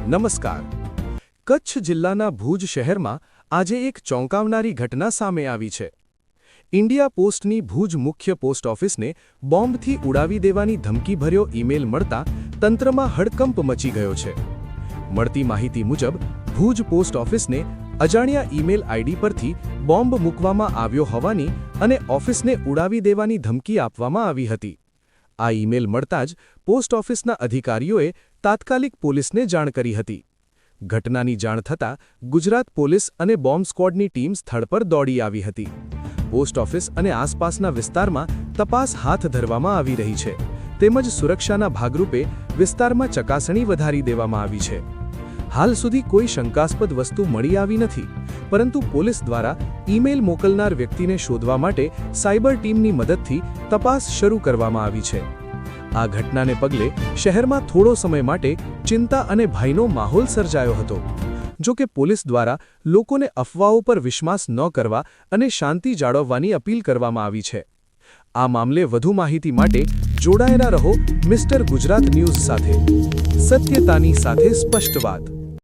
નમસ્કાર. કચ્છ જિલ્લાના ભુજ શહેરમાં આજે એક ચોંકાવનારી ઘટના સામે આવી છે. ઇન્ડિયા પોસ્ટની ભુજ મુખ્ય પોસ્ટ ઓફિસને બોમ્બથી ઉડાવી દેવાની ધમકીભર્યો ઈમેલ મળતા તંત્રમાં હડકંપ મચી ગયો છે. મળતી માહિતી મુજબ ભુજ પોસ્ટ ઓફિસને અજાણ્યા ઈમેલ આઈડી પરથી બોમ્બ મૂકવામાં આવ્યો હોવાની અને ઓફિસને ઉડાવી દેવાની ધમકી આપવામાં આવી હતી. આ ઈમેલ મળતા જ પોસ્ટ ઓફિસના અધિકારીઓએ તાત્કાલિક પોલીસને જાણ કરી હતી. ઘટનાની જાણ થતાં ગુજરાત પોલીસ અને બોમ્બ સ્ક્વોડની ટીમ સ્થળ પર દોડી આવી હતી. પોસ્ટ ઓફિસ અને આસપાસના વિસ્તારમાં તપાસ હાથ ધરવામાં આવી રહી છે, તેમજ સુરક્ષાના ભાગરૂપે વિસ્તારમાં ચકાસણી વધારી દેવામાં આવી છે. હાલ સુધી કોઈ શંકાસ્પદ વસ્તુ મળી આવી નથી, પરંતુ પોલીસ દ્વારા ઈમેલ મોકલનાર વ્યક્તિને શોધવા માટે સાયબર ટીમની મદદથી તપાસ શરૂ કરવામાં આવી છે. આ ઘટનાને પગલે શહેરમાં થોડો સમય માટે ચિંતા અને ભયનો માહોલ સર્જાયો હતો. જો કે પોલીસ દ્વારા લોકોને અફવાઓ પર વિશ્વાસ ન કરવા અને શાંતિ જાળવવાની અપીલ કરવામાં આવી છે. આ મામલે વધુ માહિતી માટે જોડાયેલા રહો મિસ્ટર ગુજરાત ન્યૂઝ સાથે. સત્યતાની સાથે સ્પષ્ટ વાત.